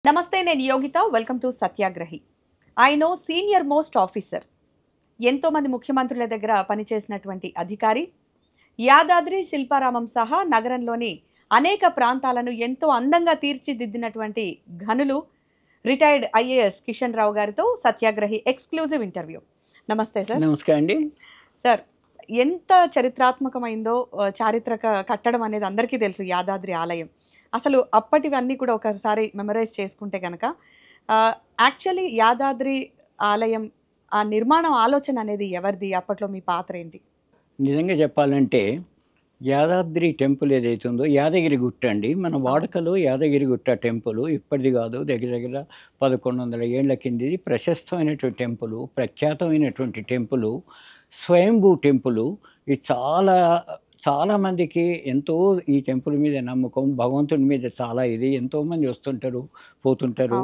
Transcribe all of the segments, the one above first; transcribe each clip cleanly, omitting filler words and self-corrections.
నమస్తే, నేను Yogita. Welcome to Satyagrahi. I know senior most officer, ఎంతోమంది ముఖ్యమంత్రుల దగ్గర పనిచేసినటువంటి అధికారి, యాదాద్రి శిల్పారామం సహా నగరంలోని అనేక ప్రాంతాలను ఎంతో అందంగా తీర్చిదిద్దినటువంటి ఘనులు రిటైర్డ్ ఐఏఎస్ కిషన్ రావు గారితో సత్యాగ్రహి ఎక్స్క్లూజివ్ ఇంటర్వ్యూ. నమస్తే సార్. నమస్కారం అండి. సార్, ఎంత చరిత్రాత్మకమైందో చారిత్రక కట్టడం అనేది అందరికీ తెలుసు, యాదాద్రి ఆలయం. అసలు అప్పటివన్నీ కూడా ఒకసారి మెమరైజ్ చేసుకుంటే కనుక యాక్చువల్లీ యాదాద్రి ఆలయం ఆ నిర్మాణం ఆలోచన అనేది ఎవరిది? అప్పట్లో మీ పాత్ర ఏంటి? నిజంగా చెప్పాలంటే యాదాద్రి టెంపుల్ ఏదైతే ఉందో యాదగిరి గుట్ట అండి. మన వాడుకలో యాదగిరి గుట్ట టెంపుల్ ఇప్పటిది కాదు, దగ్గర దగ్గర 1100 ఏళ్ల కిందిది. ప్రశస్తమైనటువంటి టెంపుల్, ప్రఖ్యాతమైనటువంటి టెంపుల్, స్వయంభూ టెంపుల్. ఇది చాలామందికి ఎంతో ఈ టెంపుల్ మీద నమ్మకం, భగవంతుడి మీద చాలా ఇది. ఎంతోమంది వస్తుంటారు, పోతుంటారు.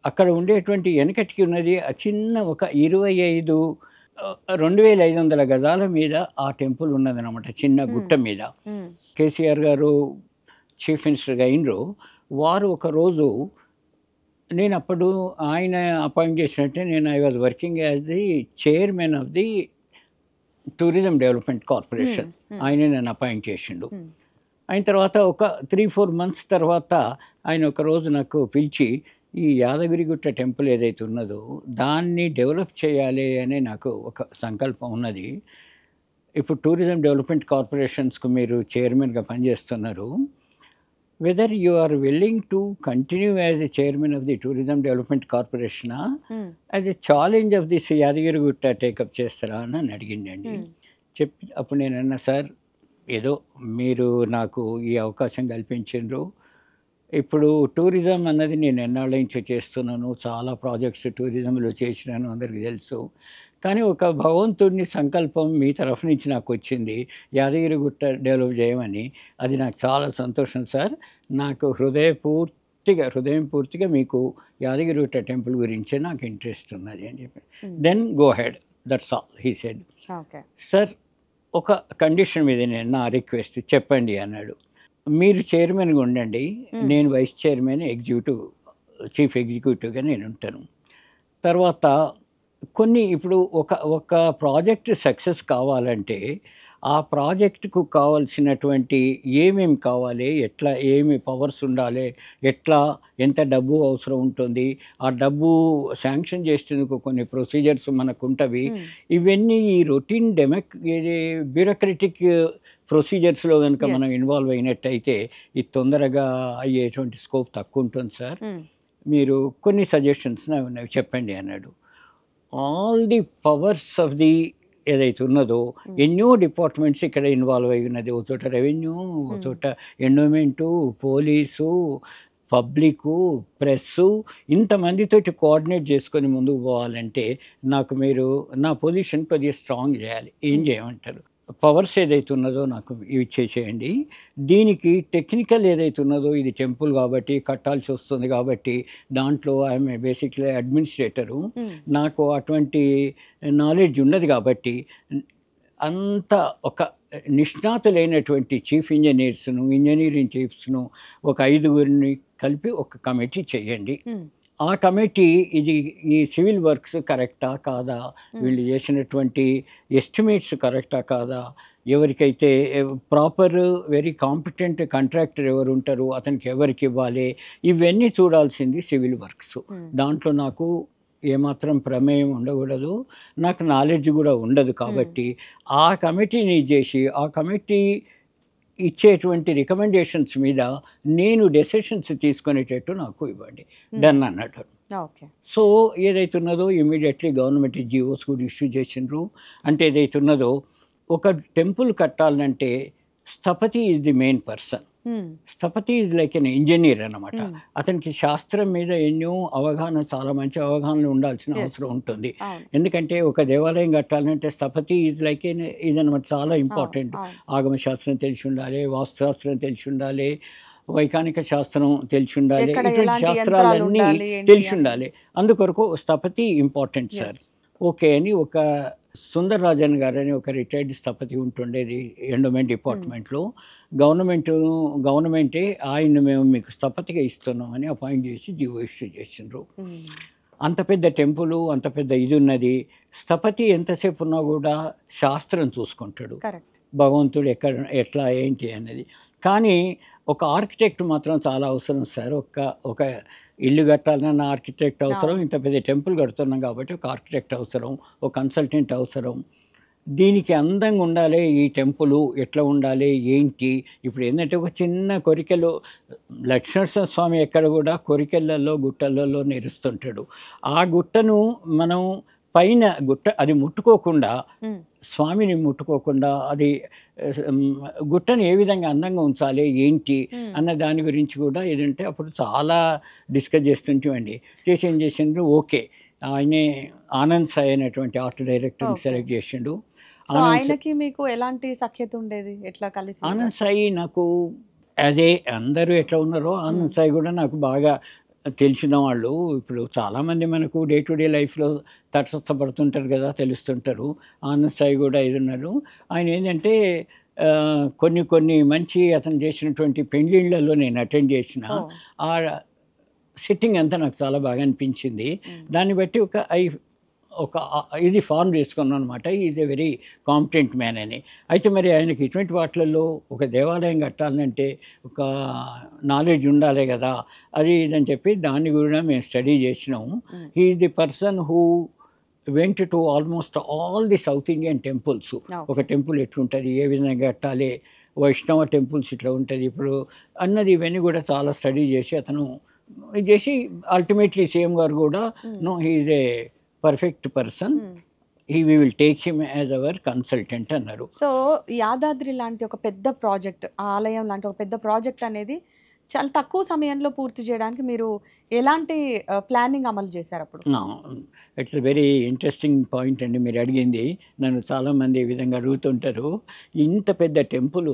అక్కడ ఉండేటువంటి వెనకటికి ఉన్నది ఆ చిన్న ఒక 2500 గజాల మీద ఆ టెంపుల్ ఉన్నదన్నమాట, చిన్న గుట్ట మీద. కేసీఆర్ గారు చీఫ్ మినిస్టర్గా అయినరు. వారు ఒకరోజు, నేను అప్పుడు ఆయన అపాయింట్ చేసినట్టే, నేను I was working as the chairman of the tourism development corporation. ఆయన నన్ను అపాయింట్ చేసిండు. అయిన తర్వాత ఒక 3-4 months తర్వాత ఆయన ఒకరోజు నాకు పిలిచి, ఈ యాదగిరిగుట్ట టెంపుల్ ఏదైతే ఉన్నదో దాన్ని డెవలప్ చేయాలి అని నాకు ఒక సంకల్పం ఉన్నది. ఇప్పుడు టూరిజం డెవలప్మెంట్ కార్పొరేషన్స్కు మీరు చైర్మన్గా పనిచేస్తున్నారు. Whether you are willing to continue as the chairman of the tourism development corporation, as a challenge of this Yadagirigutta take up చేస్తారా అని అడిగిండండి. చెప్పి అప్పుడు నేను అన్నా, సార్ ఏదో మీరు నాకు ఈ అవకాశం కల్పించారు. ఇప్పుడు టూరిజం అన్నది నేను ఎన్నాళ్ళ నుంచి చేస్తున్నాను, చాలా ప్రాజెక్ట్స్ టూరిజంలో చేసినాను, అందరికీ తెలుసు. కానీ ఒక భగవంతుడిని సంకల్పం మీ తరఫు నుంచి నాకు వచ్చింది, యాదగిరిగుట్ట డెవలప్ చేయమని. అది నాకు చాలా సంతోషం సార్. నాకు హృదయం పూర్తిగా మీకు యాదగిరిగుట్ట టెంపుల్ గురించే నాకు ఇంట్రెస్ట్ ఉన్నది అని చెప్పి, then go head, that's all he said. Sir, ఒక కండిషన్ మీద నేను నా రిక్వెస్ట్ చెప్పండి అన్నాడు. మీరు చైర్మన్గా ఉండండి, నేను వైస్ చైర్మన్, చీఫ్ ఎగ్జిక్యూటివ్గా నేను ఉంటాను. తర్వాత ఇప్పుడు ఒక ప్రాజెక్ట్ సక్సెస్ కావాలంటే ఆ ప్రాజెక్టుకు కావాల్సినటువంటి ఏమేమి కావాలి, ఏమి పవర్స్ ఉండాలి, ఎంత డబ్బు అవసరం ఉంటుంది, ఆ డబ్బు శాంక్షన్ చేసేందుకు కొన్ని ప్రొసీజర్స్ మనకు ఉంటవి. ఇవన్నీ ఈ రొటీన్ బ్యూరోక్రటిక్ ప్రొసీజర్స్లో కనుక మనం ఇన్వాల్వ్ అయినట్టయితే ఇది తొందరగా అయ్యేటువంటి స్కోప్ తక్కువ ఉంటుంది సార్. మీరు కొన్ని సజెషన్స్ ఉన్నాయి చెప్పండి అన్నాడు. All the powers of the ఏదైతే ఉన్నదో ఎన్నో డిపార్ట్మెంట్స్ ఇక్కడ ఇన్వాల్వ్ అయి ఉన్నది. ఒక చోట రెవెన్యూ, ఒక చోట ఎండోమెంటు, పోలీసు, పబ్లికు, ప్రెస్సు, ఇంతమందితోటి కోఆర్డినేట్ చేసుకొని ముందుకు పోవాలంటే నాకు మీరు నా పొజిషన్ కొద్దిగా స్ట్రాంగ్ చేయాలి. ఏం చేయమంటారు? పవర్స్ ఏదైతే ఉన్నదో నాకు ఇవి చేసేయండి. దీనికి టెక్నికల్ ఏదైతే ఉన్నదో, ఇది టెంపుల్ కాబట్టి కట్టాల్సి వస్తుంది కాబట్టి దాంట్లో ఐఎమ్ బేసిక్లీ అడ్మినిస్ట్రేటరు, నాకు అటువంటి నాలెడ్జ్ ఉన్నది కాబట్టి అంత ఒక నిష్ణాతులైనటువంటి చీఫ్ ఇంజనీర్స్ను, ఇంజనీరింగ్ చీఫ్స్ను ఒక 5గురిని కలిపి ఒక కమిటీ చేయండి. ఆ కమిటీ ఈ సివిల్ వర్క్స్ కరెక్టా కాదా, వీళ్ళు చేసినటువంటి ఎస్టిమేట్స్ కరెక్టా కాదా, ఎవరికైతే ప్రాపర్ వెరీ కాంపిటెంట్ కాంట్రాక్టర్ ఎవరు ఉంటారు, అతనికి ఎవరికి ఇవ్వాలి, ఇవన్నీ చూడాల్సింది సివిల్ వర్క్స్. దాంట్లో నాకు ఏమాత్రం ప్రమేయం ఉండకూడదు, నాకు నాలెడ్జ్ కూడా ఉండదు. కాబట్టి ఆ కమిటీని చేసి ఆ కమిటీ ఇచ్చేటువంటి రికమెండేషన్స్ మీద నేను డెసిషన్స్ తీసుకునేటట్టు నాకు ఇవ్వండి, డన్ అన్నట్టు. సో ఏదైతే ఉన్నదో ఇమీడియట్లీ గవర్నమెంట్ జిఓస్ కూడా ఇష్యూ చేసిండ్రు. అంటే ఏదైతే ఉన్నదో ఒక టెంపుల్ కట్టాలంటే స్థపతి ఈజ్ ది మెయిన్ పర్సన్. స్థపతి ఈజ్ లైక్ ఎన్ ఇంజనీర్ అన్నమాట. అతనికి శాస్త్రం మీద ఎన్నో చాలా మంచి అవగాహన ఉండాల్సిన అవసరం ఉంటుంది. ఎందుకంటే ఒక దేవాలయం కట్టాలంటే స్థపతి ఈజ్ లైక్ ఇదన్నమాట, చాలా ఇంపార్టెంట్. ఆగమ శాస్త్రం తెలిసి ఉండాలి, వాస్తుశాస్త్రం తెలిసి ఉండాలి, వైకానిక శాస్త్రం తెలిసి ఉండాలి, ఇటువంటి శాస్త్రాలన్నీ తెలిసి ఉండాలి. అందుకొరకు స్థపతి ఇంపార్టెంట్ సార్. ఓకే అని ఒక సుందర్ రాజన్ గారు అని ఒక రిటైర్డ్ స్థపతి ఉంటుండేది ఎండోమెంట్ డిపార్ట్మెంట్లో. గవర్నమెంటే ఆయన్ని మేము మీకు స్థపతిగా ఇస్తున్నాం అని అపాయింట్ చేసి జీవో ఇష్యూ చేసిండ్రు. అంత పెద్ద టెంపుల్, అంత పెద్ద ఇది ఉన్నది. స్థపతి ఎంతసేపు ఉన్నా కూడా శాస్త్రం చూసుకుంటాడు, భగవంతుడు ఎట్లా ఏంటి అనేది. కానీ ఒక ఆర్కిటెక్ట్ మాత్రం చాలా అవసరం సార్. ఒక ఇల్లు కట్టాలన్న ఆర్కిటెక్ట్ అవసరం, ఇంత పెద్ద టెంపుల్ కడుతున్నాం కాబట్టి ఒక ఆర్కిటెక్ట్ అవసరం, ఒక కన్సల్టెంట్ అవసరం. దీనికి అందంగా ఉండాలి, ఈ టెంపుల్ ఎట్లా ఉండాలి ఏంటి. ఇప్పుడు ఏంటంటే ఒక చిన్న కోరికలు, లక్ష్మణ స్వామి ఎక్కడ కూడా కోరికలలో గుట్టలలో నెరుస్తుంటాడు. ఆ గుట్టను మనం పైన గుట్ట అది ముట్టుకోకుండా, స్వామిని ముట్టుకోకుండా, అది గుట్టను ఏ విధంగా అందంగా ఉంచాలి ఏంటి అన్న దాని గురించి కూడా ఏదంటే అప్పుడు చాలా డిస్కస్ చేస్తుంటామండి. చేసి ఏం చేసిండ్రు, ఓకే ఆయనే ఆనంద్ సాయి అనేటువంటి ఆర్ట్ డైరెక్టర్ని సెలెక్ట్ చేసిండు. ఆయనకి మీకు ఎలాంటి సఖ్యత ఉండేది, ఎట్లా కలిసి? ఆనంద్ సాయి నాకు అదే అందరూ ఎట్లా ఉన్నారో ఆనంద్ సాయి కూడా నాకు బాగా తెలిసిన వాళ్ళు. ఇప్పుడు చాలామంది మనకు డే టు డే లైఫ్లో తటస్థపడుతుంటారు కదా, తెలుస్తుంటారు. ఆనంద్ సాయి కూడా ఇది ఉన్నారు. ఆయన ఏంటంటే కొన్ని మంచి అతను చేసినటువంటి పెళ్ళిళ్ళలో నేను అటెండ్ చేసిన ఆ సిట్టింగ్ అంతా నాకు చాలా బాగా అనిపించింది. దాన్ని బట్టి ఒక ఇది ఫార్మ్ చేసుకున్నాను అనమాట, is a very competent man అని. అయితే మరి ఆయనకి ఇటువంటి వాటిలలో ఒక దేవాలయం కట్టాలంటే ఒక నాలెడ్జ్ ఉండాలి కదా, అది ఇదని చెప్పి దాన్ని కూడా మేము స్టడీ చేసినాము. He is the person who went to almost all the south Indian temples. ఒక టెంపుల్ ఎట్లుంటుంది, ఏ విధంగా కట్టాలి, వైష్ణవ టెంపుల్స్ ఇట్లా ఉంటుంది ఇప్పుడు అన్నది, ఇవన్నీ కూడా చాలా స్టడీ చేసి అతను ఇది చేసి అల్టిమేట్లీ సీఎం గారు కూడా know he is a perfect person, he we will take him as our consultant అన్నారు. సో యాదాద్రి లాంటి ఒక పెద్ద ప్రాజెక్ట్, ఆలయం లాంటి ఒక పెద్ద ప్రాజెక్ట్ అనేది చాలా తక్కువ సమయంలో పూర్తి చేయడానికి మీరు ఎలాంటి ప్లానింగ్ అమలు చేశారు అప్పుడు? It's a very interesting point అండి మీరు అడిగింది. నన్ను చాలామంది ఈ విధంగా అడుగుతుంటారు. ఇంత పెద్ద టెంపుల్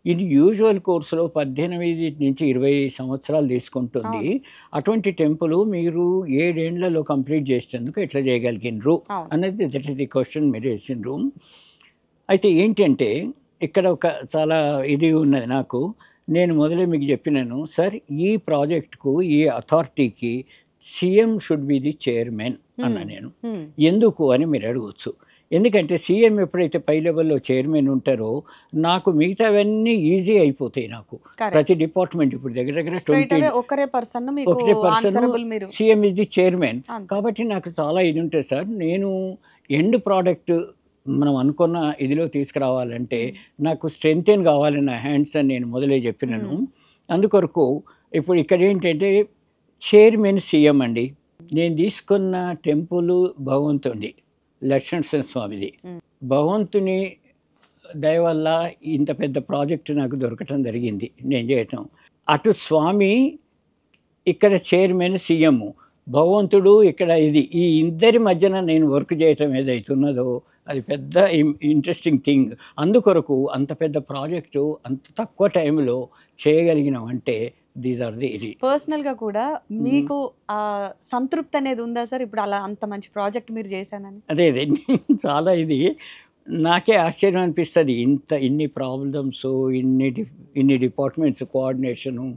ఇది యూజువల్ కోర్సులో 18 నుంచి 20 సంవత్సరాలు తీసుకుంటుంది. అటువంటి టెంపుల్ మీరు 7 ఏళ్లలో కంప్లీట్ చేసేందుకు ఎట్లా చేయగలిగినరు అనేది దట్ ఈస్ ది క్వశ్చన్ మీరు వేసిండ్రు. అయితే ఏంటంటే ఇక్కడ ఒక చాలా ఇది ఉన్నది నాకు. నేను మొదలే మీకు చెప్పినాను సార్, ఈ ప్రాజెక్ట్కు ఈ అథారిటీకి CM should be the chairman అన్న నేను. ఎందుకు అని మీరు అడగవచ్చు. ఎందుకంటే సీఎం ఎప్పుడైతే పై లెవెల్లో చైర్మన్ ఉంటారో నాకు మిగతావన్నీ ఈజీ అయిపోతాయి. నాకు ప్రతి డిపార్ట్మెంట్ ఇప్పుడు దగ్గర 20 ఒకరే person CM is the chairman. కాబట్టి నాకు చాలా ఇది ఉంటుంది సార్. నేను ఎండ్ ప్రోడక్ట్ మనం అనుకున్న ఇదిలో తీసుకురావాలంటే నాకు స్ట్రెంగ్తెన్ కావాలి నా హ్యాండ్స్ అని నేను మొదలే చెప్పినాను. అందుకొరకు ఇప్పుడు ఇక్కడ ఏంటంటే చైర్మన్ సీఎం అండి. నేను తీసుకున్న టెంపుల్ భగవంతుడి, లక్ష్మణ స్వామిది. భగవంతుని దయ వల్ల ఇంత పెద్ద ప్రాజెక్ట్ నాకు దొరకటం జరిగింది నేను చేయటం. అటు స్వామి, ఇక్కడ చైర్మన్ సీఎం, భగవంతుడు ఇక్కడ ఇది, ఈ ఇద్దరి మధ్యన నేను వర్క్ చేయటం ఏదైతున్నదో అది పెద్ద ఇంట్రెస్టింగ్ థింగ్. అందుకొరకు అంత పెద్ద ప్రాజెక్టు అంత తక్కువ టైంలో చేయగలిగినాం అంటే దీస్ ఆర్ ది ఇది. పర్సనల్గా కూడా మీకు సంతృప్తి అనేది ఉందా సార్ ఇప్పుడు అలా అంత మంచి ప్రాజెక్ట్ మీరు చేశానని? అదే చాలా ఇది నాకే ఆశ్చర్యం అనిపిస్తుంది. ఇన్ని ప్రాబ్లమ్స్, ఇన్ని డిపార్ట్మెంట్స్ కోఆర్డినేషను.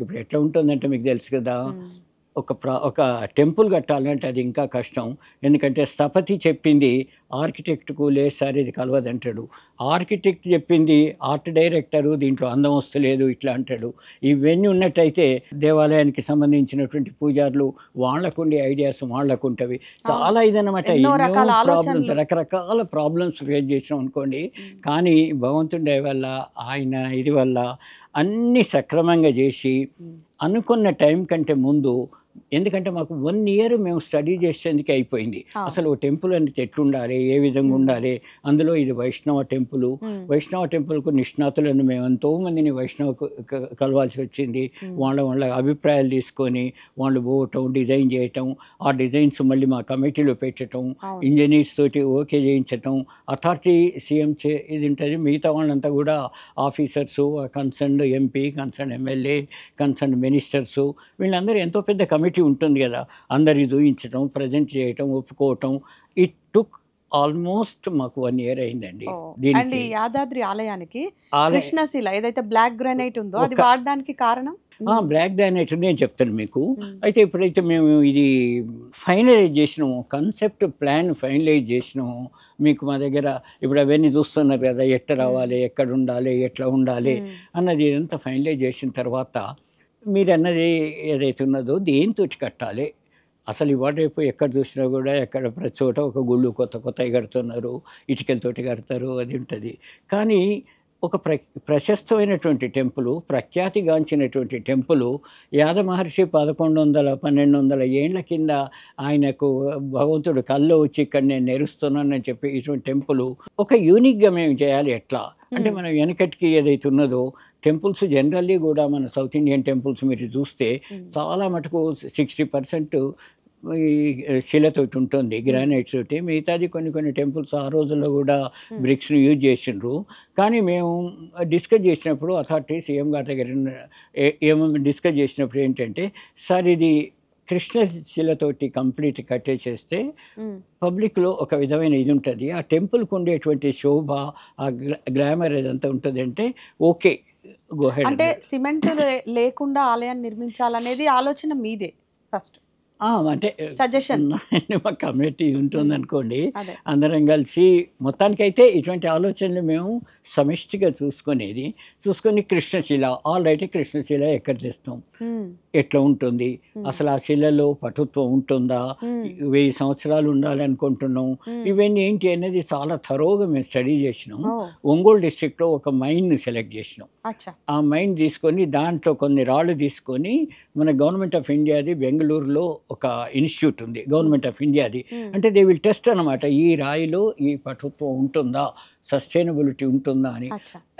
ఇప్పుడు ఎట్లా ఉంటుందంటే మీకు తెలుసు కదా, ఒక టెంపుల్ కట్టాలంటే అది ఇంకా కష్టం. ఎందుకంటే స్థపతి చెప్పింది ఆర్కిటెక్ట్కు లేదు సార్ ఇది కలవదంటాడు. ఆర్కిటెక్ట్ చెప్పింది ఆర్ట్ డైరెక్టరు దీంట్లో అందం వస్తలేదు ఇట్లా అంటాడు. ఇవన్నీ ఉన్నట్టయితే దేవాలయానికి సంబంధించినటువంటి పూజారులు వాళ్ళకుండే ఐడియాస్ వాళ్ళకుంటవి. చాలా ఇదనమాట, రకరకాల ప్రాబ్లమ్స్ ఫేస్ చేసినాం అనుకోండి. కానీ భగవంతుడి దయ వల్ల, ఆయన ఇది వల్ల అన్నీ సక్రమంగా చేసి అనుకున్న టైం కంటే ముందు, ఎందుకంటే మాకు 1 year మేము స్టడీ చేసేందుకే అయిపోయింది. అసలు ఓ టెంపుల్ అనేది ఎట్లుండాలి, ఏ విధంగా ఉండాలి. అందులో ఇది వైష్ణవ టెంపుల్. వైష్ణవ టెంపుల్కు నిష్ణాతులను మేము ఎంతోమందిని వైష్ణవ కలవాల్సి వచ్చింది. వాళ్ళ అభిప్రాయాలు తీసుకొని వాళ్ళు పోవటం, డిజైన్ చేయటం, ఆ డిజైన్స్ మళ్ళీ మా కమిటీలో పెట్టడం, ఇంజనీర్స్ తోటి ఓకే చేయించటం, అథారిటీ సీఎం ఇది ఉంటుంది. మిగతా వాళ్ళంతా కూడా officers, concerned MP, concern MLA, concern ministers, వీళ్ళందరూ ఎంతో పెద్ద కమిటీ ఉంటుంది కదా, అందరి చూపించటం, ప్రజెంట్ చేయటం, ఒప్పుకోవటం. ఇట్ టుక్ ఆల్మోస్ట్ మాకు 1 ఇయర్ అయిందండి అండ్ దీనికి. ఈ యాదాద్రి ఆలయానికి ఆలయ కృష్ణశిల ఏదైతే బ్లాక్ గ్రానైట్ ఉందో అది ఒక వాడడానికి కారణం? బ్లాక్ గ్రానైట్ నేను చెప్తాను మీకు. మ్మ్. అయితే ఎప్పుడైతే మేము ఇది ఫైనలైజ్ చేసినాము, కన్సెప్ట్ ప్లాన్ ఫైనలైజ్ చేసినాము, మీకు మా దగ్గర ఇప్పుడు అవన్నీ చూస్తున్నారు కదా, ఎట్లా రావాలి, ఎక్కడ ఉండాలి, ఎట్లా ఉండాలి మ్మ్. అన్నది ఇదంతా ఫైనలైజ్ చేసిన తర్వాత మీరు అన్నది ఏదైతే ఉన్నదో దేనితోటి కట్టాలి, అసలు ఇవాళ రేపు ఎక్కడ చూసినా కూడా ఎక్కడ ప్రతి చోట ఒక గుళ్ళు కొత్తవి కడుతున్నారు, ఇటుకలతోటి కడతారు, అది ఉంటుంది. కానీ ఒక ప్రశస్తమైనటువంటి టెంపుల్, ప్రఖ్యాతిగాంచినటువంటి టెంపుల్, యాద మహర్షి 1100-1200 ఏళ్ల కింద ఆయనకు భగవంతుడు కల్లో వచ్చి ఇక్కడ నేను నెరుస్తున్నానని చెప్పి ఇటువంటి టెంపుల్ ఒక యూనిక్గా మేము చేయాలి ఎట్లా అంటే, మనం వెనకటికి ఏదైతే ఉన్నదో టెంపుల్స్ జనరల్లీ కూడా మన సౌత్ ఇండియన్ టెంపుల్స్ మీరు చూస్తే చాలా మటుకు 60% ఈ శిలతోటి ఉంటుంది, గ్రానైట్స్ తోటి. మిగతాది కొన్ని టెంపుల్స్ ఆ రోజుల్లో కూడా బ్రిక్స్ని యూజ్ చేసిండ్రు. కానీ మేము డిస్కస్ చేసినప్పుడు అథారిటీ సీఎం గారి దగ్గర ఏమో డిస్కస్ చేసినప్పుడు ఏంటంటే, సార్ ఇది కృష్ణశిలతోటి కంప్లీట్ కట్టేసేస్తే పబ్లిక్లో ఒక విధమైన ఇది ఉంటుంది, ఆ టెంపుల్కి ఉండేటువంటి శోభ, ఆ గ్లామర్ ఏదంతా ఉంటుంది అంటే ఓకే గో హెడ్. అంటే సిమెంట్ లేకుండా ఆలయాన్ని నిర్మించాలనేది ఆలోచన మీదే ఫస్ట్ అంటే సజెషన్? మా కమిటీ ఉంటుంది అనుకోండి, అదే అందరం కలిసి మొత్తానికైతే ఇటువంటి ఆలోచనలు మేము సమిష్టిగా చూసుకొని కృష్ణశిల ఆల్రెడీ కృష్ణశిల ఎక్కడ తెస్తాం, ఎట్లా ఉంటుంది, అసలు ఆ శిలలో పటుత్వం ఉంటుందా, 1000 సంవత్సరాలు ఉండాలి అనుకుంటున్నాం, ఇవన్నీ ఏంటి అనేది చాలా థరోగా మేము స్టడీ చేసినాం. ఒంగోలు డిస్ట్రిక్ట్లో ఒక మైన్ని సెలెక్ట్ చేసినాం. ఆ మైన్ తీసుకొని దాంట్లో కొన్ని రాళ్ళు తీసుకొని మన గవర్నమెంట్ ఆఫ్ ఇండియాది బెంగళూరులో ఒక ఇన్స్టిట్యూట్ ఉంది, గవర్నమెంట్ ఆఫ్ ఇండియాది. అంటే దే విల్ టెస్ట్ అనమాట, ఈ రాయిలో ఈ పటుత్వం ఉంటుందా, సస్టైనబిలిటీ ఉంటుందా అని.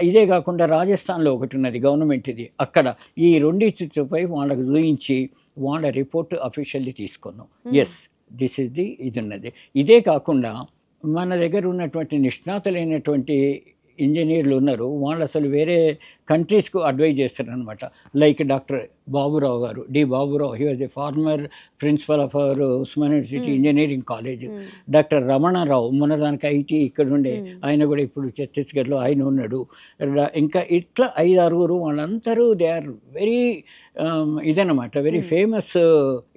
ఇదే కాకుండా రాజస్థాన్లో ఒకటి ఉన్నది గవర్నమెంట్ ఇది, అక్కడ ఈ రెండింటిపై వాళ్ళకు చూయించి వాళ్ళ రిపోర్ట్ అఫీషియల్లీ తీసుకున్నాం. ఎస్ దిస్ ఇస్ ది ఇది ఉన్నది. ఇదే కాకుండా మన దగ్గర ఉన్నటువంటి నిష్ణాతులైనటువంటి ఇంజనీర్లు ఉన్నారు, వాళ్ళు అసలు వేరే కంట్రీస్కు అడ్వైజ్ చేస్తారనమాట. Like doctor Baburao garu, D Baburao, he was the former principal of our Osman university engineering college. Doctor Ramanarao మొన్న దానికి ఐటీ ఇక్కడ ఉండే, ఆయన కూడా ఇప్పుడు ఛత్తీస్గఢ్లో ఆయన ఉన్నాడు. ఇంకా ఇట్లా 5-6 వాళ్ళందరూ దే ఆర్ వెరీ ఇదనమాట, వెరీ ఫేమస్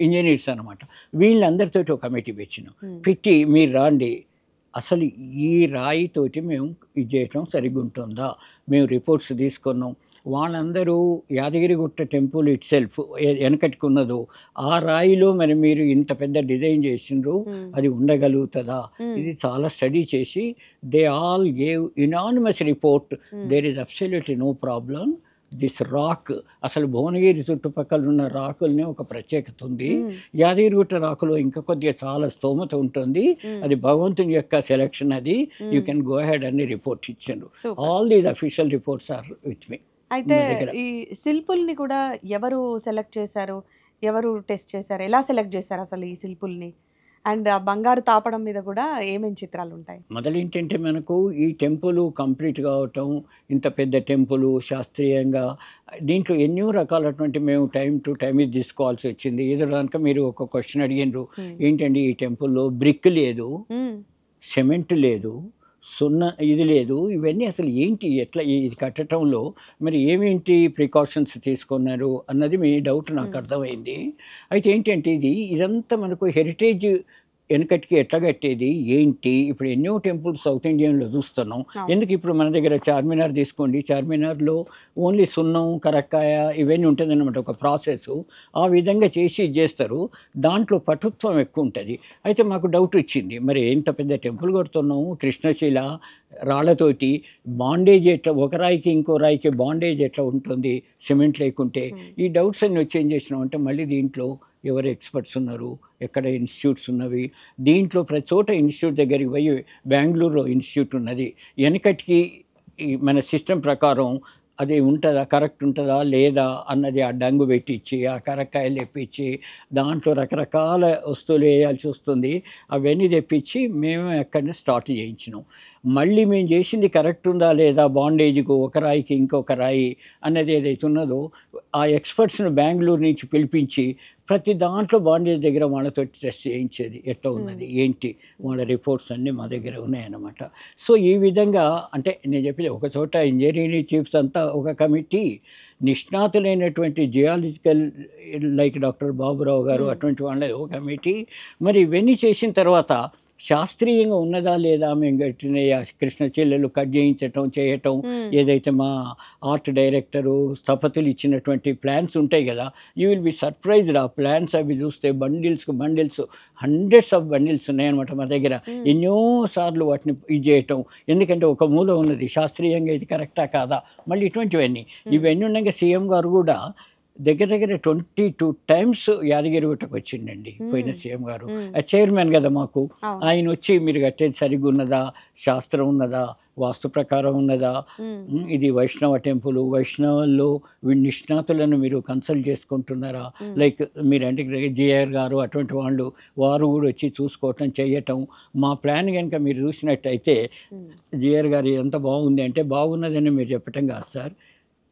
ఇంజనీర్స్ అనమాట. వీళ్ళందరితోటి ఒక కమిటీ పెట్టి మీరు రాండి, అసలు ఈ రాయితోటి మేము ఇది చేయటం సరిగ్గుంటుందా, మేము రిపోర్ట్స్ తీసుకున్నాం. వాళ్ళందరూ యాదగిరిగుట్ట టెంపుల్ ఇట్ సెల్ఫ్ వెనకట్టుకున్నదో ఆ రాయిలో మరి మీరు ఇంత పెద్ద డిజైన్ చేసిండ్రు, అది ఉండగలుగుతుందా, ఇది చాలా స్టడీ చేసి they all gave unanimous report, there is absolutely no problem. This rock, అసలు భువనగిరి చుట్టుపక్కల ఉన్న రాకుల్ని ఒక ప్రత్యేకత ఉంది, యాదగిరిగుట్ట రాకులో ఇంకా కొద్దిగా చాలా స్తోమత ఉంటుంది, అది భగవంతుని యొక్క సెలక్షన్, అది యూ కెన్ గో హెడ్ అని రిపోర్ట్ ఇచ్చిండ్రు. All these official reports are with me. అయితే ఈ శిల్పుల్ని కూడా ఎవరు సెలెక్ట్ చేశారు, ఎవరు టెస్ట్ చేశారు, ఎలా సెలెక్ట్ చేశారు అసలు ఈ శిల్పుల్ని? అండ్ ఆ బంగారు తాపడం మీద కూడా ఏమేమి చిత్రాలు ఉంటాయి? మొదలు ఏంటంటే మనకు ఈ టెంపుల్ కంప్లీట్ కావటం, ఇంత పెద్ద టెంపుల్ శాస్త్రీయంగా, దీంట్లో ఎన్నో రకాలటువంటి మేము టైం టు టైం ఇది తీసుకోవాల్సి వచ్చింది. ఏదో కనుక మీరు ఒక క్వశ్చన్ అడిగినారు, ఏంటండి ఈ టెంపుల్లో బ్రిక్ లేదు, సిమెంట్ లేదు, సున్న ఇది లేదు, ఇవన్నీ అసలు ఏంటి, ఎట్లా ఇది కట్టడంలో మరి ఏమేంటి ప్రికాషన్స్ తీసుకున్నారు అన్నది మీ డౌట్ నాకు అర్థమైంది. అయితే ఏంటంటే ఇదంతా మనకు హెరిటేజ్ వెనకటికి ఎట్లా కట్టేది ఏంటి, ఇప్పుడు ఎన్నో టెంపుల్స్ సౌత్ ఇండియన్లో చూస్తున్నాం. ఎందుకు ఇప్పుడు మన దగ్గర చార్మినార్ తీసుకోండి, చార్మినార్లో ఓన్లీ సున్నం కరక్కాయ ఇవన్నీ ఉంటుంది అనమాట, ఒక ప్రాసెస్. ఆ విధంగా చేసి చేస్తారు, దాంట్లో పటుత్వం ఎక్కువ ఉంటుంది. అయితే మాకు డౌట్ వచ్చింది, మరి ఎంత పెద్ద టెంపుల్ కడుతున్నాము, కృష్ణశిల రాళ్లతోటి, బాండేజ్ ఎట్లా, ఒక రాయికి ఇంకో రాయికి బాండేజ్ ఎట్లా ఉంటుంది సిమెంట్ లేకుంటే, ఈ డౌట్స్ అన్ని వచ్చి ఏం చేసినాం అంటే మళ్ళీ దీంట్లో ఎవరు ఎక్స్పర్ట్స్ ఉన్నారు, ఎక్కడ ఇన్స్టిట్యూట్స్ ఉన్నవి, దీంట్లో ప్రతి చోట ఇన్స్టిట్యూట్ దగ్గరికి పోయి, బెంగళూరులో ఇన్స్టిట్యూట్ ఉన్నది, వెనకటికి మన సిస్టమ్ ప్రకారం అది ఉంటుందా, కరెక్ట్ ఉంటుందా లేదా అన్నది ఆ డంగు పెట్టించి, ఆ కరక్కాయలు తెప్పించి, దాంట్లో రకరకాల వస్తువులు వేయాల్సి వస్తుంది, అవన్నీ తెప్పించి మేము ఎక్కడనే స్టార్ట్ చేయించినాం. మళ్ళీ మేము చేసింది కరెక్ట్ ఉందా లేదా, బాండేజ్కు ఒక రాయికి ఇంకొక రాయి అన్నది ఏదైతే ఉన్నదో ఆ ఎక్స్పర్ట్స్ను బెంగళూరు నుంచి పిలిపించి ప్రతి దాంట్లో బాండేజ్ దగ్గర వాళ్ళతో టెస్ట్ చేయించేది, ఎట్లా ఉన్నది ఏంటి వాళ్ళ రిపోర్ట్స్ అన్నీ మా దగ్గర ఉన్నాయన్నమాట. సో ఈ విధంగా అంటే నేను చెప్పేది ఒక చోట ఇంజనీరింగ్ చీఫ్స్ అంతా ఒక కమిటీ, నిష్ణాతులైనటువంటి జియాలజికల్ లైక్ డాక్టర్ బాబురావు గారు అటువంటి వాళ్ళ ఒక కమిటీ. మరి ఇవన్నీ చేసిన తర్వాత శాస్త్రీయంగా ఉన్నదా లేదా, మేము కట్టిన కృష్ణ చెల్లెలు కట్ చేయించటం చేయటం, ఏదైతే మా ఆర్ట్ డైరెక్టరు స్థపతులు ఇచ్చినటువంటి ప్లాన్స్ ఉంటాయి కదా, యూ విల్ బి సర్ప్రైజ్డ్. ఆ ప్లాన్స్ అవి చూస్తే బండిల్స్ హండ్రెడ్స్ ఆఫ్ బండిల్స్ ఉన్నాయన్నమాట మా దగ్గర. ఎన్నోసార్లు వాటిని ఇది చేయటం, ఎందుకంటే ఒక మూల ఉన్నది శాస్త్రీయంగా ఇది కరెక్టా కాదా, మళ్ళీ ఇటువంటివన్నీ ఇవన్నీ ఉండగా సీఎం గారు కూడా దగ్గర 22 times యాదగిరిగుట్టకు వచ్చిండండి పోయిన సీఎం గారు. చైర్మన్ కదా మాకు, ఆయన వచ్చి మీరు కట్టేది సరిగ్గా ఉన్నదా, శాస్త్రం ఉన్నదా, వాస్తు ప్రకారం ఉన్నదా, ఇది వైష్ణవ టెంపుల్, వైష్ణవుల్లో నిష్ణాతులను మీరు కన్సల్ట్ చేసుకుంటున్నారా, లైక్ మీరు అంటే జిఆర్ గారు అటువంటి వాళ్ళు వారు కూడా వచ్చి చూసుకోవటం చేయటం. మా ప్లాన్ కనుక మీరు చూసినట్టయితే జిఆర్ గారు ఎంత బాగుంది అంటే, బాగున్నదని మీరు చెప్పటం కాదు సార్,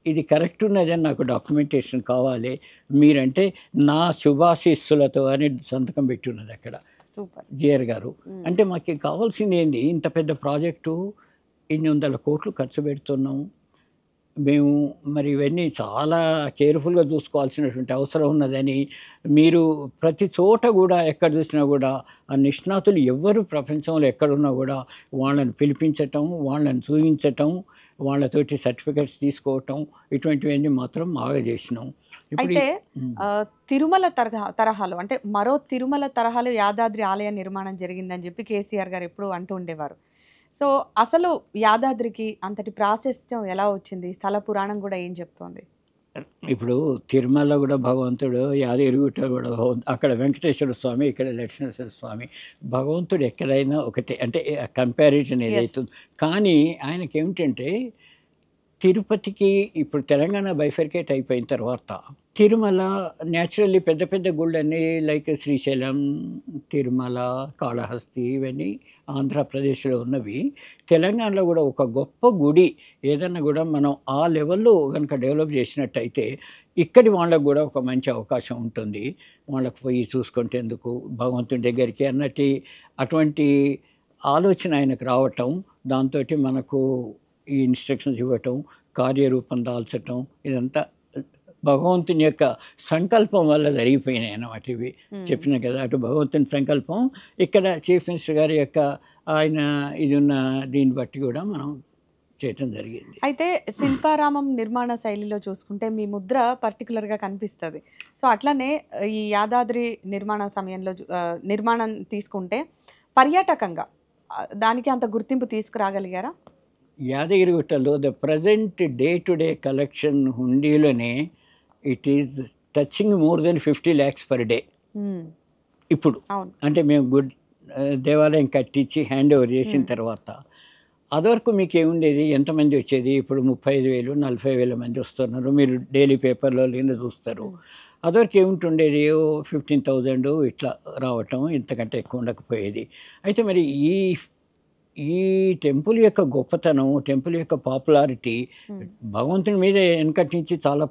ఇది కరెక్ట్ ఉన్నదని నాకు డాక్యుమెంటేషన్ కావాలి మీరంటే నా శుభాశీస్సులతో అని సంతకం పెట్టి ఉన్నది అక్కడ జిఆర్ గారు. అంటే మాకు కావాల్సింది ఏంది, ఇంత పెద్ద ప్రాజెక్టు ఇన్ని 100 కోట్లు ఖర్చు పెడుతున్నాం మేము, మరి ఇవన్నీ చాలా కేర్ఫుల్గా చూసుకోవాల్సినటువంటి అవసరం ఉన్నదని మీరు ప్రతి చోట కూడా ఎక్కడ చూసినా కూడా ఆ నిష్ణాతులు ఎవరు ప్రపంచంలో ఎక్కడున్నా కూడా వాళ్ళని పిలిపించటం, వాళ్ళని చూపించటం, వాళ్ళతోటి సర్టిఫికెట్స్ తీసుకోవటం, ఇటువంటివన్నీ మాత్రం బాగా చేసినాం. అయితే తిరుమల తరహాలో అంటే మరో తిరుమల తరహాలో యాదాద్రి ఆలయ నిర్మాణం జరిగిందని చెప్పి కేసీఆర్ గారు ఎప్పుడు అంటూ ఉండేవారు. సో అసలు యాదాద్రికి అంతటి ప్రాశస్త్యం ఎలా వచ్చింది, స్థల పురాణం కూడా ఏం చెప్తోంది? ఇప్పుడు తిరుమల కూడా భగవంతుడు, యాదగిరిగుట్ట కూడా అక్కడ వెంకటేశ్వర స్వామి, ఇక్కడ లక్ష్మీనరసింహ స్వామి, భగవంతుడు ఎక్కడైనా ఒకటే, అంటే కంపారిజన్ ఏదైతుంది. కానీ ఆయనకి ఏమిటంటే తిరుపతికి ఇప్పుడు తెలంగాణ బైఫర్కేట్ అయిపోయిన తర్వాత తిరుమల న్యాచురల్లీ పెద్ద పెద్ద గుళ్ళన్నీ లైక్ శ్రీశైలం, తిరుమల, కాళహస్తి ఇవన్నీ ఆంధ్రప్రదేశ్లో ఉన్నవి. తెలంగాణలో కూడా ఒక గొప్ప గుడి ఏదన్నా కూడా మనం ఆ లెవెల్లో కనుక డెవలప్ చేసినట్టయితే ఇక్కడి వాళ్ళకు కూడా ఒక మంచి అవకాశం ఉంటుంది, వాళ్ళకు పోయి చూసుకుంటేందుకు భగవంతుని దగ్గరికి అన్నట్టు అటువంటి ఆలోచన ఆయనకు రావటం, దాంతో మనకు ఈ ఇన్స్ట్రక్షన్స్ ఇవ్వటం, కార్యరూపం దాల్చటం, ఇదంతా భగవంతుని యొక్క సంకల్పం వల్ల జరిగిపోయినాయి అన్నమాట. ఇవి చెప్పిన కదా, అటు భగవంతుని సంకల్పం, ఇక్కడ చీఫ్ మినిస్టర్ గారి యొక్క ఆయన ఇది ఉన్న దీన్ని బట్టి కూడా మనం చేయటం జరిగింది. అయితే శిల్పారామం నిర్మాణ శైలిలో చూసుకుంటే మీ ముద్ర పర్టికులర్గా కనిపిస్తుంది. సో అట్లనే ఈ యాదాద్రి నిర్మాణ సమయంలో నిర్మాణం తీసుకుంటే పర్యాటకంగా దానికి అంత గుర్తింపు తీసుకురాగలిగారా? యాదగిరిగుట్టలో the present day to day collection హుండీలోనే it is touching more than 50 lakhs per day ఇప్పుడు. అంటే మేము దేవాలయం కట్టించి హ్యాండ్ ఓవర్ చేసిన తర్వాత అదివరకు మీకు ఏముండేది, ఎంతమంది వచ్చేది, ఇప్పుడు 35,000 40,000 మంది వస్తున్నారు, మీరు డైలీ పేపర్లో చూస్తారు. అదివరకు ఏముంటుండేది, 15,000 ఇట్లా రావటం, ఇంతకంటే ఎక్కువ ఉండకపోయేది. అయితే మరి ఈ టెంపుల్ యొక్క గొప్పతనం, టెంపుల్ యొక్క పాపులారిటీ, భగవంతుని మీద వెనకటి నుంచి చాలా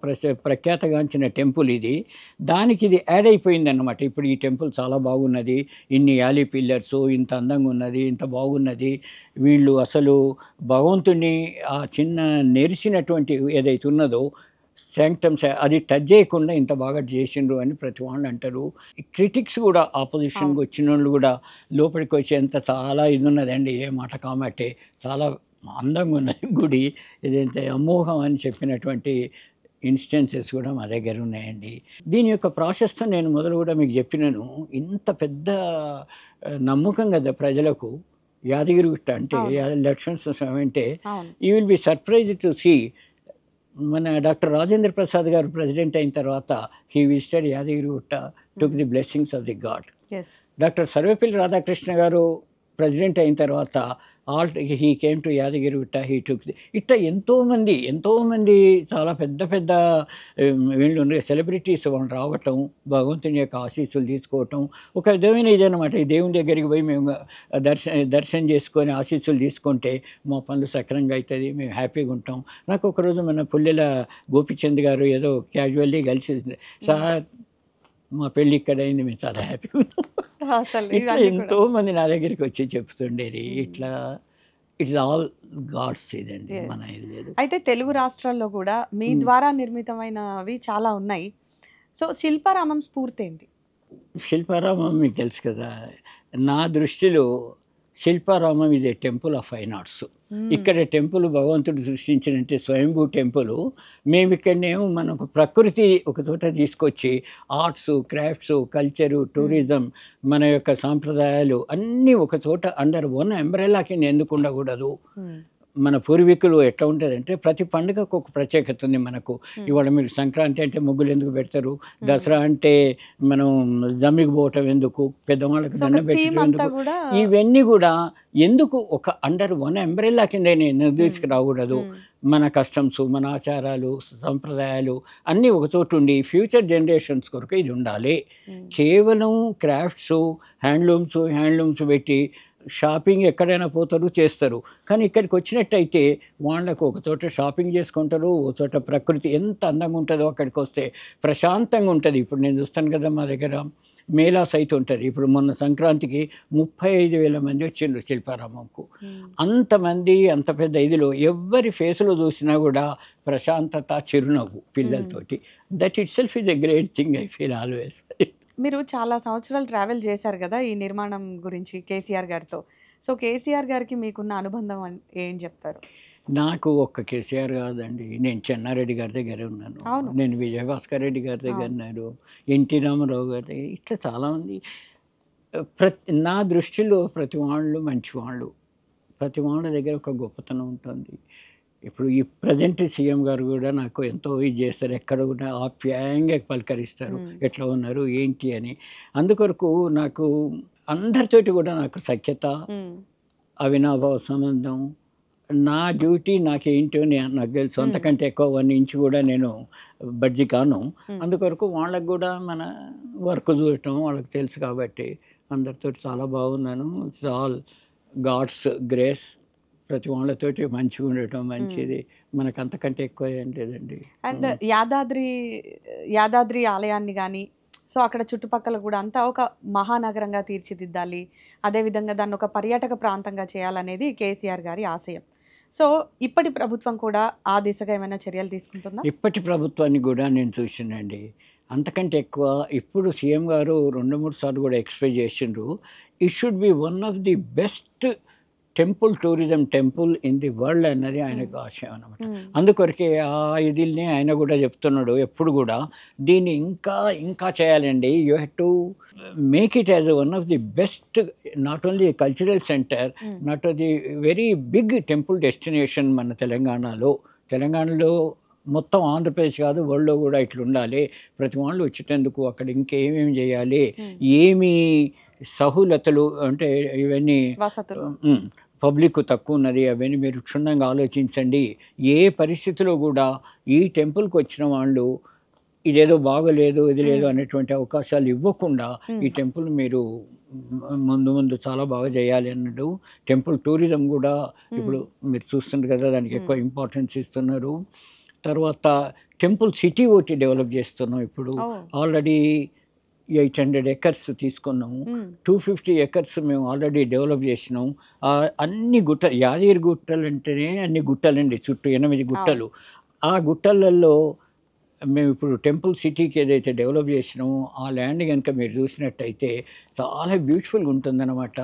ప్రఖ్యాతగాంచిన టెంపుల్ ఇది, దానికి ఇది యాడ్ అయిపోయింది అన్నమాట. ఇప్పుడు ఈ టెంపుల్ చాలా బాగున్నది, ఇన్ని యాలీ పిల్లర్స్, ఇంత అందంగా ఉన్నది, ఇంత బాగున్నది, వీళ్ళు అసలు భగవంతుని ఆ చిన్న నెరిసినటువంటి ఏదైతే ఉన్నదో శాంక్టమ్స్ అది టచ్ చేయకుండా ఇంత బాగా చేసిండ్రు అని ప్రతి వాళ్ళు అంటారు. క్రిటిక్స్ కూడా ఆపోజిషన్కి వచ్చిన వాళ్ళు కూడా లోపలికి వచ్చేంత చాలా ఇది ఉన్నదండి, ఏ మాట కామటే, చాలా అందంగా ఉన్నది గుడి, ఇదంతా అమోఘం అని చెప్పినటువంటి ఇన్స్టెన్సెస్ కూడా మా దగ్గర ఉన్నాయండి. దీని యొక్క ప్రాసెస్తో నేను మొదలు కూడా మీకు చెప్పినాను, ఇంత పెద్ద నమ్మకం కదా ప్రజలకు యాదగిరిగుట్ట అంటే, లక్ష్మీనరసింహ స్వామి అంటే. You will be surprise to see, మన డాక్టర్ రాజేంద్ర ప్రసాద్ గారు ప్రెసిడెంట్ అయిన తర్వాత he visited Yadagirigutta, took the blessings of the god. Doctor Sarvepalli Radhakrishna garu president అయిన తర్వాత he came to Yadagirigutta, he took ఇట్లా ఎంతోమంది చాలా పెద్ద వీళ్ళు సెలబ్రిటీస్ వాళ్ళు రావటం, భగవంతుని యొక్క ఆశీస్సులు తీసుకోవటం, ఒక విధమైన ఇదన్నమాట. ఈ దేవుని దగ్గరికి పోయి మేము దర్శనం చేసుకొని ఆశీస్సులు తీసుకుంటే మా పనులు సక్రంగా అవుతుంది, మేము హ్యాపీగా ఉంటాం. నాకు ఒకరోజు మన పుల్లెల గోపిచంద్ గారు ఏదో క్యాజువల్లీ కలిసి, సార్ మా పెళ్ళి ఇక్కడ అయింది, మేము చాలా హ్యాపీగా ఉన్నాం. అసలు ఇట్లా ఇవన్నీ కూడా. ఎంతో మంది నా దగ్గరికి వచ్చి చెప్తుండేది. ఇట్లా ఇట్స్ ఆల్ గాడ్స్ ఇదండి, Yes. మన ఇది లేదు. అయితే తెలుగు రాష్ట్రాల్లో కూడా మీ ద్వారా నిర్మితమైనవి చాలా ఉన్నాయి. సో శిల్పారామం స్ఫూర్తి ఏంటి? శిల్పారామం మీకు తెలుసు కదా, నా దృష్టిలో శిల్పారామం ఇది టెంపుల్ ఆఫ్ ఫైన్ ఆర్ట్స్. ఇక్కడ టెంపుల్ భగవంతుడు సృష్టించినట్టే స్వయంభూ టెంపుల్. మేము ఇక్కడనేమో మనకు ప్రకృతి ఒక చోట తీసుకొచ్చి ఆర్ట్స్, క్రాఫ్ట్స్, కల్చరు, టూరిజం, మన యొక్క సాంప్రదాయాలు అన్నీ ఒక చోట అండర్ వన్ అంబ్రెల్లా కింద ఎందుకు ఉండకూడదు? మన పూర్వీకులు ఎట్లా ఉంటుందంటే ప్రతి పండుగకు ఒక ప్రత్యేకత ఉంది మనకు. ఇవాళ మీరు సంక్రాంతి అంటే ముగ్గులు ఎందుకు పెడతారు, దసరా అంటే మనం జమ్మికి పోవటం ఎందుకు, పెద్దవాళ్ళకి దండం పెట్టడం ఎందుకు, ఇవన్నీ కూడా ఎందుకు ఒక అండర్ వన్ అంబ్రెల్లా కింద నేను తీసుకురాకూడదు? మన కస్టమ్స్, మన ఆచారాలు, సంప్రదాయాలు అన్నీ ఒక చోటు ఉండి ఫ్యూచర్ జనరేషన్స్ కొరకు ఇది ఉండాలి. కేవలం క్రాఫ్ట్స్, హ్యాండ్లూమ్స్ పెట్టి షాపింగ్ ఎక్కడైనా పోతారు, చేస్తారు. కానీ ఇక్కడికి వచ్చినట్టయితే వాళ్ళకు ఒక చోట షాపింగ్ చేసుకుంటారు, ఒక చోట ప్రకృతి ఎంత అందంగా ఉంటుందో అక్కడికి వస్తే ప్రశాంతంగా ఉంటుంది. ఇప్పుడు నేను చూస్తాను కదా, మా దగ్గర మేళాస్ అయితే ఉంటుంది. ఇప్పుడు మొన్న సంక్రాంతికి 35,000 మంది వచ్చిండ్రు శిల్పారామంకు. అంతమంది, అంత పెద్ద ఇదిలో ఎవరి ఫేస్లో చూసినా కూడా ప్రశాంతత, చిరునవ్వు పిల్లలతోటి. That it self is a great thing, I feel always. మీరు చాలా సంవత్సరాలు ట్రావెల్ చేశారు కదా ఈ నిర్మాణం గురించి కేసీఆర్ గారితో. సో కేసీఆర్ గారికి మీకున్న అనుబంధం ఏం చెప్తారు? నాకు ఒక్క కేసీఆర్ కాదండి, నేను చెన్నారెడ్డి గారి దగ్గర ఉన్నాను, నేను విజయభాస్కర్ రెడ్డి గారి దగ్గర ఉన్నాను, ఎన్టీ రామారావు గారి దగ్గర, ఇట్లా చాలామంది. నా దృష్టిలో ప్రతి వాళ్ళు మంచివాళ్ళు, ప్రతి వాళ్ళ దగ్గర ఒక గొప్పతనం ఉంటుంది. ఇప్పుడు ఈ ప్రజెంట్ సీఎం గారు కూడా నాకు ఎంతో ఇది చేస్తారు, ఎక్కడ కూడా ఆప్యాయంగా పలకరిస్తారు, ఎట్లా ఉన్నారు ఏంటి అని. అందుకొరకు నాకు అందరితోటి కూడా నాకు సఖ్యత, అవినాభావ సంబంధం. నా డ్యూటీ నాకేంటో నాకు తెలుసు, అంతకంటే ఎక్కువ 1 ఇంచ్ కూడా నేను బడ్జి కాను. అందుకొరకు వాళ్ళకు కూడా మన వర్క్ చూడటం వాళ్ళకి తెలుసు కాబట్టి అందరితో చాలా బాగున్నాను. It's all god's grace. ప్రతి వాళ్ళతోటి మంచిగా ఉండటం మంచిది, మనకు అంతకంటే ఎక్కువ ఏం లేదండి. అండ్ యాదాద్రి ఆలయాన్ని కానీ, సో అక్కడ చుట్టుపక్కల కూడా అంతా ఒక మహానగరంగా తీర్చిదిద్దాలి, అదేవిధంగా దాన్ని ఒక పర్యాటక ప్రాంతంగా చేయాలనేది కేసీఆర్ గారి ఆశయం. సో ఇప్పటి ప్రభుత్వం కూడా ఆ దిశగా ఏమైనా చర్యలు తీసుకుంటుందా? ఇప్పటి ప్రభుత్వాన్ని కూడా నేను చూసినండి. అంతకంటే ఎక్కువ ఇప్పుడు సీఎం గారు 2-3 సార్లు కూడా ఎక్స్ప్రెస్ చేసిండ్రు, it should be one of the best tourism temple in the world అన్నది ఆయనకు ఆశయం అనమాట. అందుకొరకే ఆ ఇదిల్ని ఆయన కూడా చెప్తున్నాడు ఎప్పుడు కూడా, దీన్ని ఇంకా చేయాలండి. You have to make it as one of the best, not only cultural centre, not the very big temple destination మన తెలంగాణలో మొత్తం ఆంధ్రప్రదేశ్ కాదు, వరల్డ్లో కూడా ఇట్లా ఉండాలి. ప్రతి వాళ్ళు వచ్చేటందుకు అక్కడ ఇంకేమేమి చేయాలి, ఏమి సహూలతలు అంటే ఇవన్నీ పబ్లిక్ తక్కువ ఉన్నది, అవన్నీ మీరు క్షుణ్ణంగా ఆలోచించండి. ఏ పరిస్థితిలో కూడా ఈ టెంపుల్కి వచ్చిన వాళ్ళు ఇదేదో బాగలేదు, ఇది లేదు అనేటువంటి అవకాశాలు ఇవ్వకుండా ఈ టెంపుల్ మీరు ముందు చాలా బాగా చేయాలి అన్నట్టు. టెంపుల్ టూరిజం కూడా ఇప్పుడు మీరు చూస్తున్నారు కదా, దానికి ఎక్కువ ఇంపార్టెన్స్ ఇస్తున్నారు. తర్వాత టెంపుల్ సిటీ ఒకటి డెవలప్ చేస్తున్నాం. ఇప్పుడు ఆల్రెడీ 800 acres తీసుకున్నాము, 250 acres మేము ఆల్రెడీ డెవలప్ చేసినాం. అన్ని యాదగిరి గుట్టలు అంటేనే అన్ని గుట్టలండి, చుట్టూ 8 గుట్టలు. ఆ గుట్టలలో మేము ఇప్పుడు టెంపుల్ సిటీకి ఏదైతే డెవలప్ చేసినామో ఆ ల్యాండ్ కనుక మీరు చూసినట్టయితే చాలా బ్యూటిఫుల్గా ఉంటుందన్నమాట.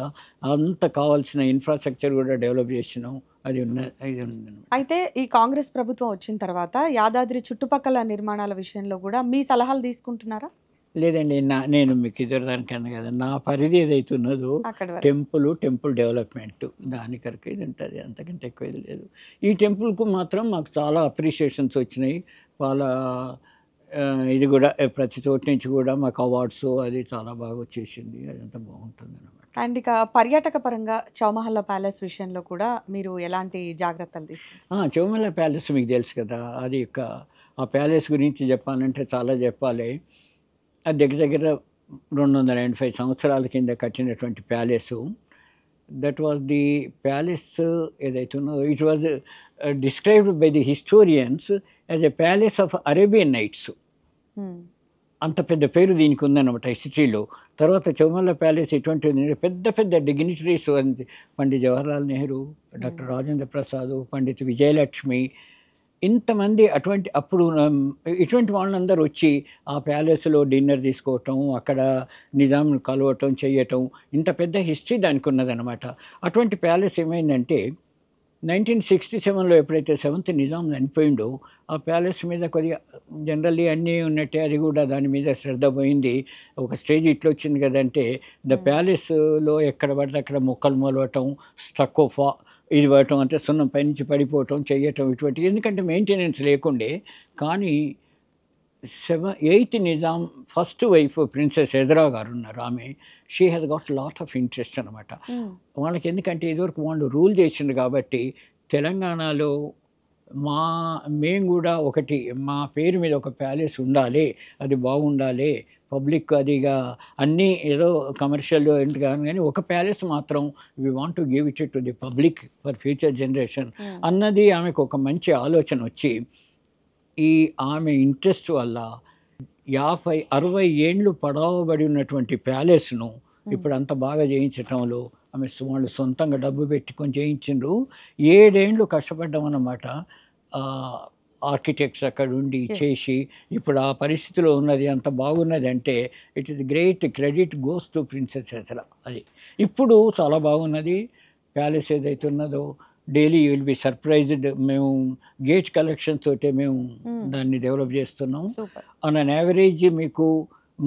అంత కావాల్సిన ఇన్ఫ్రాస్ట్రక్చర్ కూడా డెవలప్ చేసినాం. అది ఉందన్నమాట. అయితే ఈ కాంగ్రెస్ ప్రభుత్వం వచ్చిన తర్వాత యాదాద్రి చుట్టుపక్కల నిర్మాణాల విషయంలో కూడా మీ సలహాలు తీసుకుంటున్నారా? లేదండి, నేను మీకు ఇద్దరుదానికన్నా కదా, నా పరిధి ఏదైతే ఉన్నదో టెంపుల్ డెవలప్మెంట్ దానికరకు ఇది ఉంటుంది, అంతకంటే ఎక్కువ ఇది లేదు. ఈ టెంపుల్కు మాత్రం మాకు చాలా అప్రిషియేషన్స్ వచ్చినాయి. వాళ్ళ ఇది కూడా ప్రతి చోటు నుంచి కూడా మాకు అవార్డ్స్ అది చాలా బాగా వచ్చేసింది, అదంతా బాగుంటుంది అన్నమాట. అండ్ ఇక పర్యాటక పరంగా చౌమహల్లా ప్యాలెస్ విషయంలో కూడా మీరు ఎలాంటి జాగ్రత్తలు తీసుకుంటారు? చౌమహల్లా ప్యాలెస్ మీకు తెలుసు కదా, అది ఆ ప్యాలెస్ గురించి చెప్పాలంటే చాలా చెప్పాలి. అది దగ్గర 285 సంవత్సరాల కింద కట్టినటువంటి palace. That was the palace ఏదైతే ఉన్నదో, it was described by the historians as a palace of Arabian nights. అంత పెద్ద పేరు దీనికి ఉందన్నమాట హిస్టరీలో. తర్వాత చౌమల్ల ప్యాలెస్ ఇటువంటిది పెద్ద పెద్ద డిగ్నిటరీస్, పండిత్ జవహర్లాల్ నెహ్రూ, డాక్టర్ రాజేంద్ర ప్రసాద్, పండిత్ విజయలక్ష్మి, ఇంతమంది అటువంటి అప్పుడు ఇటువంటి వాళ్ళందరూ వచ్చి ఆ ప్యాలెస్లో డిన్నర్ తీసుకోవటం, అక్కడ నిజాంను కలవటం చేయటం, ఇంత పెద్ద హిస్టరీ దానికి ఉన్నదన్నమాట. అటువంటి ప్యాలెస్ ఏమైందంటే 1967లో ఎప్పుడైతే 7th నిజాం చనిపోయిండో ఆ ప్యాలెస్ మీద కొద్దిగా జనరల్లీ అన్నీ ఉన్నట్టే అది కూడా దాని మీద శ్రద్ధ పోయింది. ఒక స్టేజ్ ఇట్లా వచ్చింది కదంటే ద ప్యాలెస్లో ఎక్కడ పడితే అక్కడ మొక్కలు మొలవటం, స్టకోఫా ఇది పడటం, అంటే సున్నం పైనుంచి పడిపోవటం చేయటం ఇటువంటి, ఎందుకంటే మెయింటెనెన్స్ లేకుండే. కానీ 8th Nizam first wife princess Ezra గారు ఉన్నారు, ఆమె she has got lot of interest అనమాట వాళ్ళకి. ఎందుకంటే ఇదివరకు వాళ్ళు రూల్ చేసిండ్రు కాబట్టి తెలంగాణలో మేము కూడా ఒకటి మా పేరు మీద ఒక ప్యాలెస్ ఉండాలి, అది బాగుండాలి, పబ్లిక్ అదిగా అన్నీ ఏదో కమర్షియల్ ఏంటి కానీ ఒక ప్యాలెస్ మాత్రం we want to give it to the public for future generation అన్నది ఆమెకు ఒక మంచి ఆలోచన వచ్చి, ఈ ఆమె ఇంట్రెస్ట్ వల్ల 50-60 ఏండ్లు పడవబడి ఉన్నటువంటి ప్యాలెస్ను ఇప్పుడు అంత బాగా చేయించటంలో ఆమె వాళ్ళు సొంతంగా డబ్బు పెట్టుకొని చేయించిండ్రు. 7 ఏండ్లు కష్టపడ్డాం అన్నమాట ఆర్కిటెక్ట్స్ అక్కడ ఉండి చేసి ఇప్పుడు ఆ పరిస్థితిలో ఉన్నది, అంత బాగున్నది అంటే it is great credit goes to princess Ezra. అది ఇప్పుడు చాలా బాగున్నది ప్యాలెస్ ఏదైతే ఉన్నదో. Daily you will be surprised. మేము గేట్ కలెక్షన్ తోటే మేము దాన్ని డెవలప్ చేస్తున్నాం. ఆన్ అన్ యావరేజ్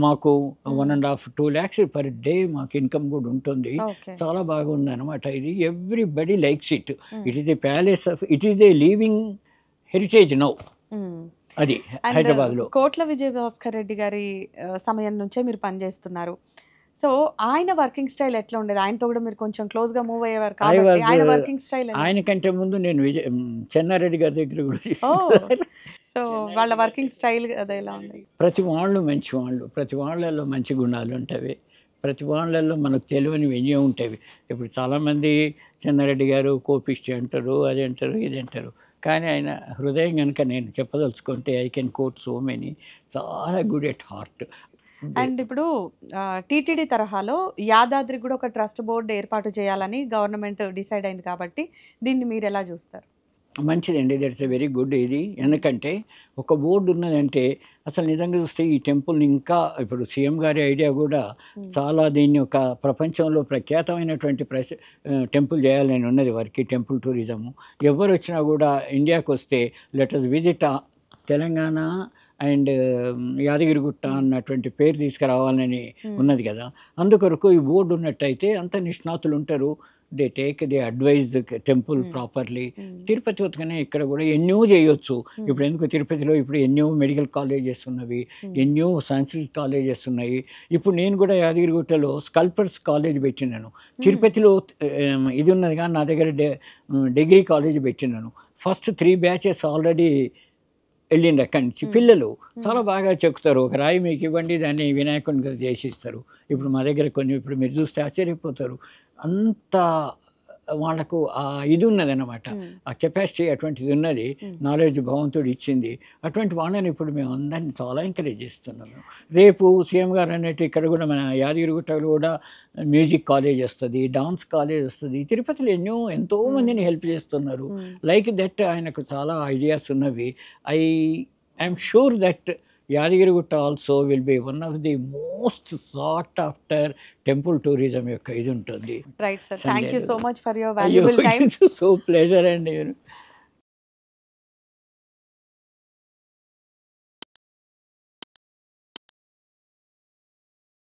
మాకు 1.5-2 lakhs పర్ డే మాకు ఇన్కమ్ కూడా ఉంటుంది. చాలా బాగుంది అనమాట ఇది. Everybody likes it. It is the palace of, it is the living heritage now. అది హైదరాబాద్లో. కోట్ల విజయ భాస్కర్ రెడ్డి గారి సమయం నుంచే మీరు పనిచేస్తున్నారు. సో ఆయన వర్కింగ్ స్టైల్ ఎట్లా ఉండేది? ఆయనతో కూడా మీరు కొంచెం క్లోజ్ గా మూవ్ అయ్యేవారు కాబట్టి ఆయన వర్కింగ్ స్టైల్. ఆయన కంటే ముందు నేను చెన్నారెడ్డి గారి దగ్గర కూడా. సో వాళ్ళ వర్కింగ్ స్టైల్ అదే ఎలా ఉంది? ప్రతి వాళ్ళు మంచి వాళ్ళు, ప్రతి వాళ్ళల్లో మంచి గుణాలు ఉంటాయి, ప్రతి వాళ్ళల్లో మనకు తెలియని వెన్యూ ఉంటాయి. ఇప్పుడు చాలామంది చెన్నారెడ్డి గారు కోపిష్టి అంటారు, అది అంటారు, ఇది అంటారు. కానీ ఆయన హృదయం కనుక నేను చెప్పదలుచుకుంటే I can quote so many, చాలా గుడ్ ఎట్ హార్ట్. అండ్ ఇప్పుడు టీటీడీ తరహాలో యాదాద్రి కూడా ఒక ట్రస్ట్ బోర్డు ఏర్పాటు చేయాలని గవర్నమెంట్ డిసైడ్ అయింది కాబట్టి దీన్ని మీరు ఎలా చూస్తారు? మంచిదండి, దట్స్ ఎ వెరీ గుడ్. ఇది ఎందుకంటే ఒక బోర్డు ఉన్నదంటే అసలు నిజంగా చూస్తే ఈ టెంపుల్ని ఇంకా ఇప్పుడు సీఎం గారి ఐడియా కూడా చాలా దీన్ని ఒక ప్రపంచంలో ప్రఖ్యాతమైనటువంటి టెంపుల్ చేయాలని ఉన్నది వారికి. టెంపుల్ టూరిజము ఎవరు వచ్చినా కూడా ఇండియాకి వస్తే let us visit Telangana and Yadagirigutta అన్నటువంటి పేరు తీసుకురావాలని ఉన్నది కదా. అందుకొరకు ఈ బోర్డు ఉన్నట్టయితే అంత నిష్ణాతులు ఉంటారు. They take the advice temple properly. Tirupati వతకనే ఇక్కడ కూడా ఎన్నో చేయొచ్చు. ఇప్పుడు ఎందుకు తిరుపతిలో ఇప్పుడు ఎన్నో మెడికల్ కాలేజెస్ ఉన్నవి, ఎన్నో సంస్కృత్ కాలేజెస్ ఉన్నాయి. ఇప్పుడు నేను కూడా యాదగిరిగుట్టలో స్కల్పర్స్ కాలేజ్ పెట్టినాను. తిరుపతిలో ఇది ఉన్నది కానీ నా దగ్గర డిగ్రీ కాలేజ్ పెట్టినాను. ఫస్ట్ 3 batches ఆల్రెడీ వెళ్ళిండి అక్కడి నుంచి. పిల్లలు చాలా బాగా చెక్కుతారు. ఒక రాయి మీకు ఇవ్వండి, దాన్ని వినాయకునిగా చేసిస్తారు. ఇప్పుడు మా దగ్గర కొన్ని ఇప్పుడు మీరు చూస్తే ఆశ్చర్యపోతారు. అంత వాళ్ళకు ఆ ఇది ఉన్నదన్నమాట, ఆ కెపాసిటీ అటువంటిది ఉన్నది, నాలెడ్జ్ భగవంతుడు ఇచ్చింది. అటువంటి వాళ్ళని ఇప్పుడు మేము అందరినీ చాలా ఎంకరేజ్ చేస్తున్నాము. రేపు సీఎం గారు అన్నట్టు ఇక్కడ కూడా మన యాదగిరిగుట్టలో కూడా మ్యూజిక్ కాలేజ్ వస్తుంది, డాన్స్ కాలేజ్ వస్తుంది. తిరుపతిలో ఎంతో మందిని హెల్ప్ చేస్తున్నారు. లైక్ దట్ ఆయనకు చాలా ఐడియాస్ ఉన్నవి. I am sure that Yadagirigutta also will be one of the most short after temple tourism యొక్క ఇది ఉంటుంది. Right sir, thank you so much for your valuable time. So pleasure అండి.